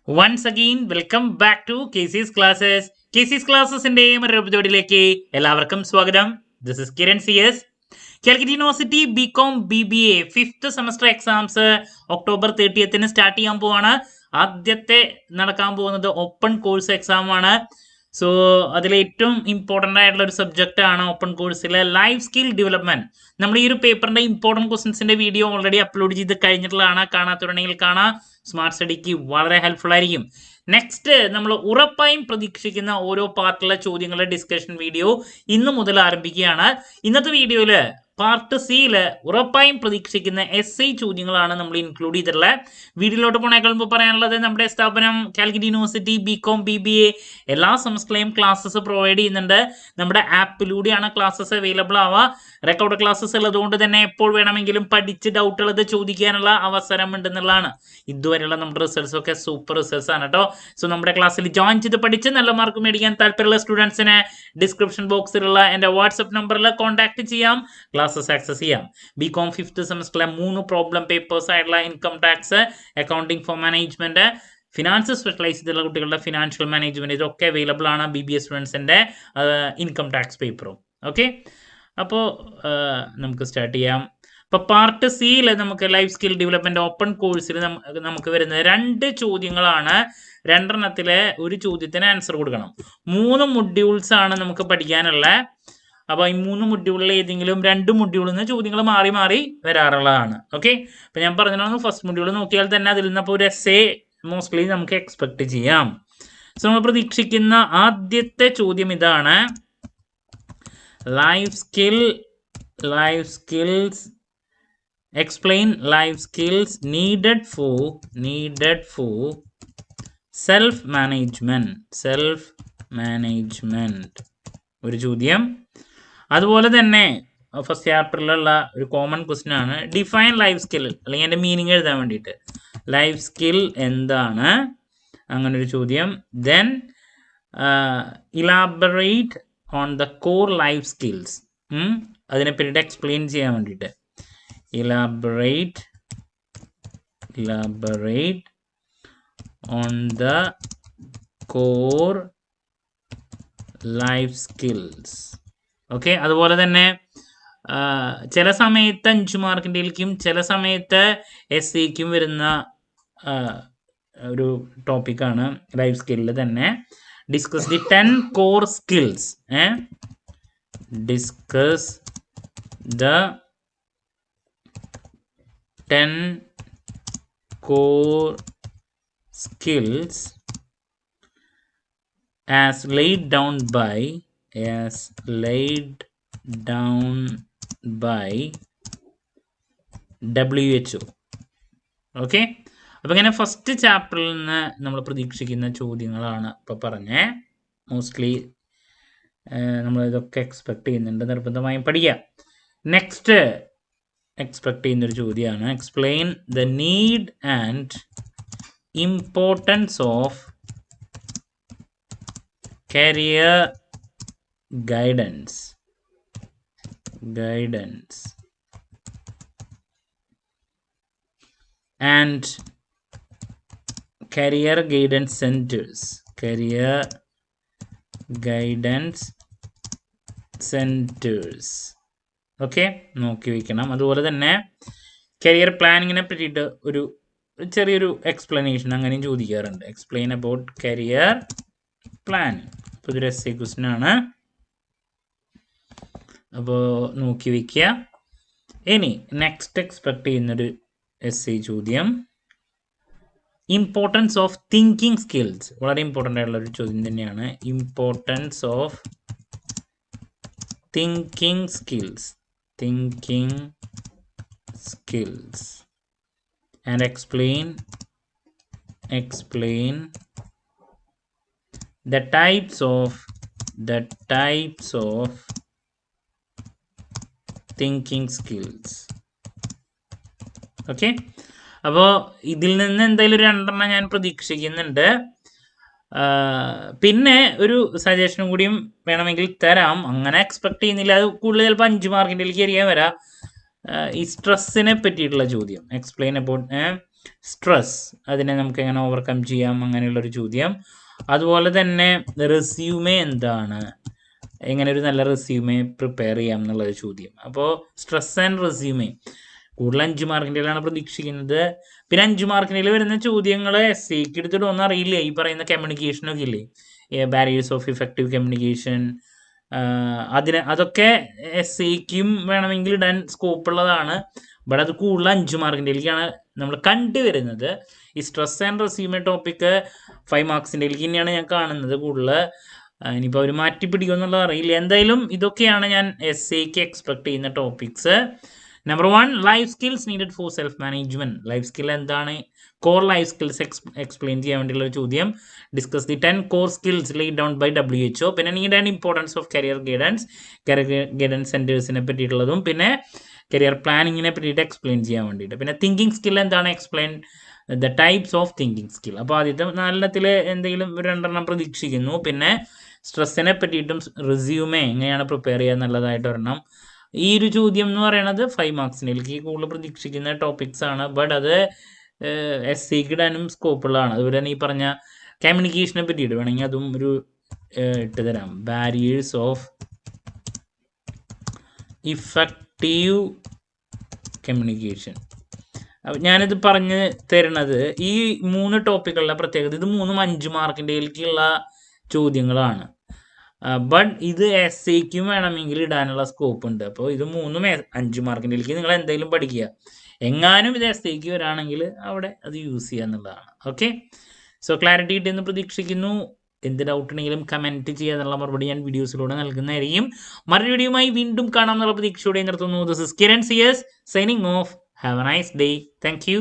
Once again, welcome back to KC's Classes. KC's Classesന്റെ മറ്റൊരു എപ്പിസോഡിലേക്ക് എല്ലാവർക്കും സ്വാഗതം. This is Kiran CS. Calicut university BCom BBA 5th semester exams October 30 start ചെയ്യാൻ പോവാണ്. ആദ്യത്തെ നടക്കാൻ പോകുന്നത് ഓപ്പൺ കോഴ്സ് എക്സാം ആണ്. സോ അതിൽ ഏറ്റവും ഇമ്പോർട്ടൻ്റ് ആയിട്ടുള്ള ഒരു സബ്ജക്റ്റ് ആണ് ഓപ്പൺ കോഴ്സിലെ ലൈഫ് സ്കിൽ ഡെവലപ്മെന്റ്. നമ്മൾ ഈ ഒരു പേപ്പറിന്റെ ഇമ്പോർട്ടൻറ്റ് ക്വസ്റ്റ്യൻസിന്റെ വീഡിയോ ഓൾറെഡി അപ്ലോഡ് ചെയ്ത് കഴിഞ്ഞിട്ടുള്ളതാണ്. കാണാത്തുണ്ടെങ്കിൽ കാണാം. സ്മാർട്ട് സ്റ്റഡിക്ക് വളരെ ഹെൽപ്ഫുൾ ആയിരിക്കും. നെക്സ്റ്റ് നമ്മൾ ഉറപ്പായും പ്രതീക്ഷിക്കുന്ന ഓരോ പാർട്ടിലെ ചോദ്യങ്ങളുടെ ഡിസ്കഷൻ വീഡിയോ ഇന്ന് മുതൽ ആരംഭിക്കുകയാണ്. ഇന്നത്തെ വീഡിയോയിൽ പാർട്ട് സിയില് ഉറപ്പായും പ്രതീക്ഷിക്കുന്ന SI ചോദ്യങ്ങളാണ് നമ്മൾ ഇൻക്ലൂഡ് ചെയ്തിട്ടുള്ളത്. വീഡിയോയിലോട്ട് പോണേക്കാൾ മുമ്പ് പറയാനുള്ളത്, നമ്മുടെ സ്ഥാപനം കാലിക്കറ്റ് യൂണിവേഴ്സിറ്റി ബികോം BBA എല്ലാ സെമസ്റ്ററിലെയും ക്ലാസ്സസ് പ്രൊവൈഡ് ചെയ്യുന്നുണ്ട്. നമ്മുടെ ആപ്പിലൂടെയാണ് ക്ലാസ്സസ് അവൈലബിൾ ആവുക. റെക്കോർഡ് ക്ലാസ്സസ് ഉള്ളതുകൊണ്ട് തന്നെ എപ്പോൾ വേണമെങ്കിലും പഠിച്ച് ഡൗട്ടുള്ളത് ചോദിക്കാനുള്ള അവസരം ഉണ്ടെന്നുള്ളതാണ്. ഇതുവരെയുള്ള നമ്മുടെ റിസൾട്ട്സ് ഒക്കെ സൂപ്പർ റിസൾട്ട്സ് ആണ് കേട്ടോ. സോ നമ്മുടെ ക്ലാസ്സിൽ ജോയിൻ ചെയ്ത് പഠിച്ച് നല്ല മാർക്ക് മേടിക്കാൻ താല്പര്യമുള്ള സ്റ്റുഡൻസിന് ഡിസ്ക്രിപ്ഷൻ ബോക്സിലുള്ള എൻ്റെ വാട്സപ്പ് നമ്പറിൽ കോൺടാക്ട് ചെയ്യാം. ക്ലാസ്സസ് ആക്സസ് ചെയ്യാം. ബികോം 5th സെമസ്റ്ററിലെ 3 പ്രോബ്ലം പേപ്പേഴ്സ് ആയിട്ടുള്ള income tax, accounting for management, finance specialise ചെയ്തുള്ള കുട്ടികളുടെ ഫിനാൻഷ്യൽ മാനേജ്മെന്റ്, ഇതൊക്കെ അവൈലബിൾ ആണ്. BBA സ്റ്റുഡൻസിന്റെ ഇൻകം ടാക്സ് പേപ്പറും. ഓക്കെ, അപ്പോൾ നമുക്ക് സ്റ്റാർട്ട് ചെയ്യാം. അപ്പോൾ പാർട്ട് സിയിൽ നമുക്ക് ലൈഫ് സ്കിൽ ഡെവലപ്മെന്റ് ഓപ്പൺ കോഴ്സിൽ നമുക്ക് വരുന്നത് 2 ചോദ്യങ്ങളാണ്. 2 ഒരു ചോദ്യത്തിന് ആൻസർ കൊടുക്കണം. 3 മൊഡ്യൂൾസ് ആണ് നമുക്ക് പഠിക്കാനുള്ള. അപ്പോൾ ഈ 3 മൊഡ്യൂളിൽ ഏതെങ്കിലും 2 മൊഡ്യൂളിൽ നിന്ന് ചോദ്യങ്ങൾ മാറി മാറി വരാറുള്ളതാണ്. ഓക്കെ, അപ്പോൾ ഞാൻ പറഞ്ഞതാണ്, ഫസ്റ്റ് മൊഡ്യൂൾ നോക്കിയാൽ തന്നെ അതിൽ നിന്ന് ഒരു essay മോസ്റ്റ്ലി നമുക്ക് എക്സ്പെക്ട് ചെയ്യാം. സോ നമ്മൾ പ്രതീക്ഷിക്കുന്ന ആദ്യത്തെ ചോദ്യം ഇതാണ്: life skills explain life skills needed for self management ഒരു ചോദ്യം. അതുപോലെ തന്നെ ഫസ്റ്റ് ചാപ്റ്ററിലുള്ള ഒരു കോമൺ ക്വസ്റ്റ്യൻ ആണ്, ഡിഫൈൻ ലൈഫ് സ്കിൽ, അല്ലെങ്കിൽ അതിൻ്റെ മീനിങ് എഴുതാൻ വേണ്ടിയിട്ട് ലൈഫ് സ്കിൽ എന്താണ്, അങ്ങനൊരു ചോദ്യം. Then elaborate on the core life skills, അതിനെ പറ്റിയിട്ട് എക്സ്പ്ലെയിൻ ചെയ്യാൻ വേണ്ടിയിട്ട് elaborate on the core life skills. Okay, അതുപോലെ തന്നെ ചില സമയത്ത് 5 മാർക്കിൻ്റെയിലേക്കും ചില സമയത്ത് SCക്കും വരുന്ന ഒരു ടോപ്പിക്കാണ് ലൈഫ് സ്കില്ലിൽ തന്നെ. Discuss the 10 core skills. Discuss the 10 core skills as laid down by WHO. Okay, അപ്പോൾ ഇങ്ങനെ ഫസ്റ്റ് ചാപ്റ്ററിൽ നിന്ന് നമ്മൾ പ്രതീക്ഷിക്കുന്ന ചോദ്യങ്ങളാണ് ഇപ്പോൾ പറഞ്ഞേ. മോസ്റ്റ്ലി നമ്മൾ ഇതൊക്കെ എക്സ്പെക്ട് ചെയ്യുന്നുണ്ട്, നിർബന്ധമായും പഠിക്കാം. നെക്സ്റ്റ് എക്സ്പെക്ട് ചെയ്യുന്നൊരു ചോദ്യമാണ്, explain the need and importance of career guidance and career guidance centres. Okay, നോക്കി വയ്ക്കണം. അതുപോലെ തന്നെ കരിയർ പ്ലാനിങ്ങിനെ പറ്റിയിട്ട് ഒരു ചെറിയൊരു എക്സ്പ്ലനേഷൻ അങ്ങനെയും ചോദിക്കാറുണ്ട്. Explain about career planning. അപ്പോൾ ഇതൊരു essay ക്വസ്റ്റ്യൻ ആണ്, അപ്പോൾ നോക്കി വയ്ക്കുക. ഇനി നെക്സ്റ്റ് എക്സ്പെക്ട് ചെയ്യുന്നൊരു essay ചോദ്യം, ഇമ്പോർട്ടൻസ് ഓഫ് തിങ്കിങ് സ്കിൽസ്. വളരെ ഇമ്പോർട്ടൻ്റ് ആയിട്ടുള്ള ഒരു ചോദ്യം തന്നെയാണ്. Importance of thinking skills and explain the types of thinking skills. Okay, അപ്പോൾ ഇതിൽ നിന്ന് എന്തായാലും 2 ഞാൻ പ്രതീക്ഷിക്കുന്നുണ്ട്. പിന്നെ ഒരു സജഷനും കൂടിയും വേണമെങ്കിൽ തരാം. അങ്ങനെ എക്സ്പെക്ട് ചെയ്യുന്നില്ല, അത് കൂടുതൽ ചിലപ്പോൾ 5 മാർക്കിൻ്റെയിലേക്ക് ആയിരിക്കാൻ വരാം. ഈ സ്ട്രെസ്സിനെ പറ്റിയിട്ടുള്ള ചോദ്യം, എക്സ്പ്ലെയിൻ അബൌട്ട് സ്ട്രെസ് അതിനെ നമുക്ക് എങ്ങനെ ഓവർകം ചെയ്യാം, അങ്ങനെയുള്ളൊരു ചോദ്യം. അതുപോലെ തന്നെ റെസ്യൂമേ എന്താണ്, എങ്ങനെ ഒരു നല്ല റെസ്യൂമേ പ്രിപ്പയർ ചെയ്യാം എന്നുള്ളൊരു ചോദ്യം. അപ്പോൾ സ്ട്രെസ് ആൻഡ് റെസ്യൂമേ കൂടുതൽ 5 മാർക്കിൻ്റെയിലാണ് പ്രതീക്ഷിക്കുന്നത്. പിന്നെ 5 മാർക്കിൻ്റെ വരുന്ന ചോദ്യങ്ങൾ എസ് സിക്ക് എടുത്തിട്ട് ഒന്നും അറിയില്ല. ഈ പറയുന്ന കമ്മ്യൂണിക്കേഷനൊക്കെ ഇല്ലേ, ബാരിയേഴ്സ് ഓഫ് ഇഫക്റ്റീവ് കമ്മ്യൂണിക്കേഷൻ, അതൊക്കെ എസ് സിക്കും വേണമെങ്കിൽ ഇടാൻ സ്കോപ്പ് ഉള്ളതാണ്. ബട്ട് അത് കൂടുതൽ 5 മാർക്കിൻ്റെയിലേക്കാണ് നമ്മൾ കണ്ടുവരുന്നത്. ഈ സ്ട്രെസ് ആൻഡ് റെസ്യൂമേ ടോപ്പിക്ക് 5 മാർക്സിൻ്റെയിലേക്ക് തന്നെയാണ് ഞാൻ കാണുന്നത് കൂടുതൽ. ഇനിയിപ്പോൾ അവർ മാറ്റി പിടിക്കുമെന്നുള്ളത് അറിയില്ല. എന്തായാലും ഇതൊക്കെയാണ് ഞാൻ എസ് സിക്ക് എക്സ്പെക്ട് ചെയ്യുന്ന topics. Number 1, life skills needed for self management. Life skill എന്താണ്, കോർ ലൈഫ് സ്കിൽസ് എക്സ്പ്ലെയിൻ ചെയ്യാൻ വേണ്ടിയുള്ള ചോദ്യം. Discuss the 10 core skills laid down by WHO. പിന്നെ need and importance of career guidance സെൻറ്റേഴ്സിനെ പറ്റിയിട്ടുള്ളതും പിന്നെ career പ്ലാനിങ്ങിനെ പറ്റിയിട്ട് എക്സ്പ്ലെയിൻ ചെയ്യാൻ വേണ്ടിയിട്ട്. പിന്നെ തിങ്കിങ് സ്കിൽ എന്താണ്, explain the types of thinking skill. അപ്പോൾ ആദ്യത്തെ 4 എന്തെങ്കിലും 2 പ്രതീക്ഷിക്കുന്നു. പിന്നെ സ്ട്രെസ്സിനെ പറ്റിയിട്ടും റെസ്യൂമേ എങ്ങനെയാണ് പ്രിപ്പയർ ചെയ്യുക എന്നുള്ളതായിട്ട് ഒരെണ്ണം. ഈ ഒരു ചോദ്യം എന്ന് പറയുന്നത് 5 മാർക്സിലേക്ക് കൂടുതൽ പ്രതീക്ഷിക്കുന്ന ടോപ്പിക്സ് ആണ്. ബട്ട് അത് എസ് സിക്ക് ഇടാനും സ്കോപ്പുള്ളതാണ്. അതുപോലെ തന്നെ ഈ പറഞ്ഞ കമ്മ്യൂണിക്കേഷനെ പറ്റിയിട്ട് വേണമെങ്കിൽ അതും ഒരു ഇട്ട് തരാം. Barriers of effective communication. ഞാനിത് പറഞ്ഞ് തരുന്നത് ഈ 3 ടോപ്പിക്കുകളുടെ പ്രത്യേകത, ഇത് 3ഉം 5 മാർക്കിൻ്റെയിലേക്കുള്ള ചോദ്യങ്ങളാണ്. ബട്ട് ഇത് എസ് സിക്കും വേണമെങ്കിൽ ഇടാനുള്ള സ്കോപ്പ് ഉണ്ട്. അപ്പോൾ ഇത് 3ഉം 5 മാർക്കിൻ്റെയിലേക്ക് നിങ്ങൾ എന്തെങ്കിലും പഠിക്കുക. എങ്ങാനും ഇത് എസ് സിക്ക് വരാണെങ്കിൽ അവിടെ അത് യൂസ് ചെയ്യുക എന്നുള്ളതാണ്. ഓക്കെ, സോ ക്ലാരിറ്റി കിട്ടിയെന്ന് പ്രതീക്ഷിക്കുന്നു. എന്ത് ഡൗട്ട് ഉണ്ടെങ്കിലും കമൻറ്റ് ചെയ്യുക എന്നുള്ള മറുപടി ഞാൻ വീഡിയോസിലൂടെ നൽകുന്നതായിരിക്കും. മറ്റൊരു വീഡിയോയുമായി വീണ്ടും കാണാമെന്നുള്ള പ്രതീക്ഷയോടെ നിർത്തുന്നു. This is Kiran CS signing off. Have a nice day. Thank U.